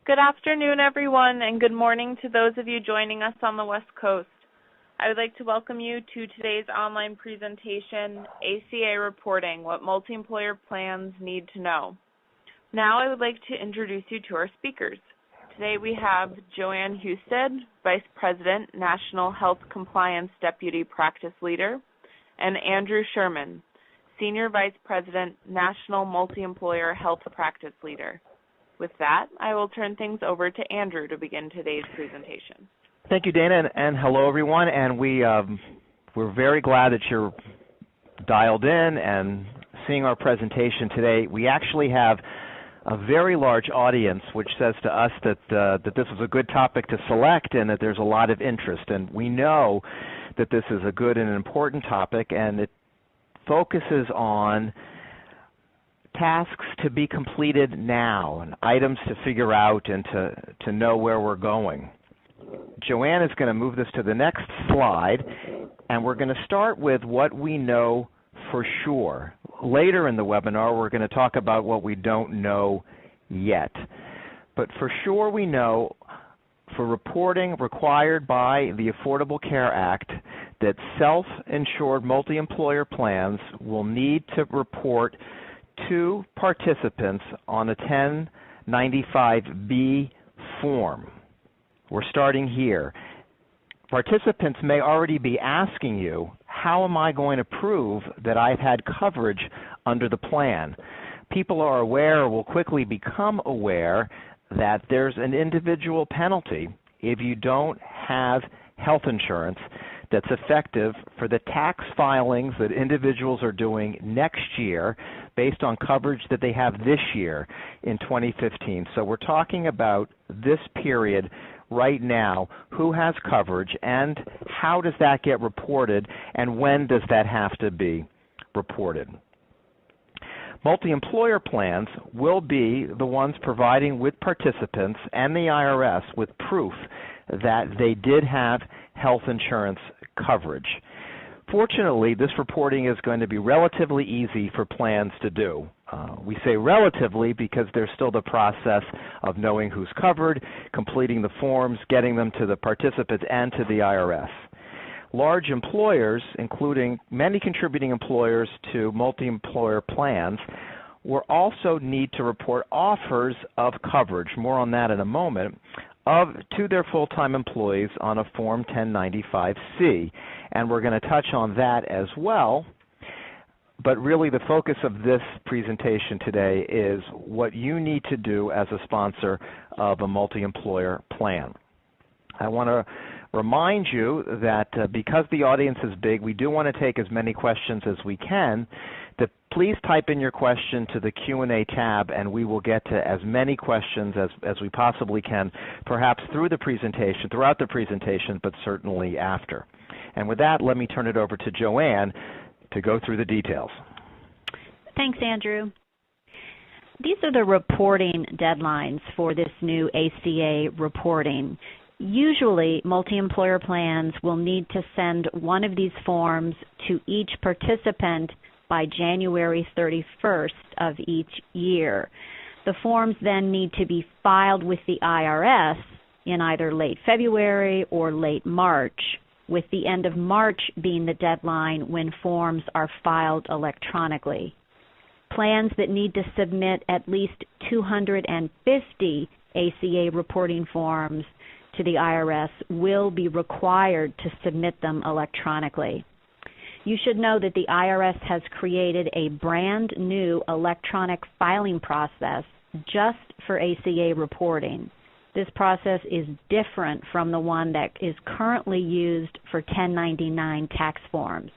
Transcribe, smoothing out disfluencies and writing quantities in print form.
Good afternoon, everyone, and good morning to those of you joining us on the West Coast. I would like to welcome you to today's online presentation, ACA Reporting, What Multi-Employer Plans Need to Know. Now I would like to introduce you to our speakers. Today we have Joanne Husted, Vice President, National Health Compliance Deputy Practice Leader, and Andrew Sherman, Senior Vice President, National Multi-Employer Health Practice Leader. With that, I will turn things over to Andrew to begin today's presentation. Thank you, Dana, and hello, everyone. And we're very glad that you're dialed in and seeing our presentation today. We actually have a very large audience, which says to us that this is a good topic to select and that there's a lot of interest. And we know that this is a good and important topic, and it focuses on tasks to be completed now and items to figure out and to know where we're going. Joanne is going to move this to the next slide, and we're going to start with what we know for sure. Later in the webinar, we're going to talk about what we don't know yet. But for sure we know, for reporting required by the Affordable Care Act, that self-insured multi-employer plans will need to report to participants on a 1095B form. We're starting here. Participants may already be asking you, how am I going to prove that I've had coverage under the plan? People are aware or will quickly become aware that there's an individual penalty if you don't have health insurance that's effective for the tax filings that individuals are doing next year based on coverage that they have this year in 2015. So we're talking about this period right now, who has coverage and how does that get reported and when does that have to be reported. Multi-employer plans will be the ones providing with participants and the IRS with proof that they did have health insurance coverage. Fortunately, this reporting is going to be relatively easy for plans to do. We say relatively because there's still the process of knowing who's covered, completing the forms, getting them to the participants and to the IRS. Large employers, including many contributing employers to multi-employer plans, will also need to report offers of coverage, more on that in a moment, to their full-time employees on a Form 1095-C. And we're going to touch on that as well. But really the focus of this presentation today is what you need to do as a sponsor of a multi-employer plan. I want to remind you that because the audience is big, we do want to take as many questions as we can. Please type in your question to the Q&A tab, and we will get to as many questions as we possibly can, perhaps throughout the presentation, but certainly after. And with that, let me turn it over to Joanne to go through the details. Thanks, Andrew. These are the reporting deadlines for this new ACA reporting. Usually, multi-employer plans will need to send one of these forms to each participant by January 31st of each year. The forms then need to be filed with the IRS in either late February or late March, with the end of March being the deadline when forms are filed electronically. Plans that need to submit at least 250 ACA reporting forms to the IRS will be required to submit them electronically. You should know that the IRS has created a brand new electronic filing process just for ACA reporting. This process is different from the one that is currently used for 1099 tax forms.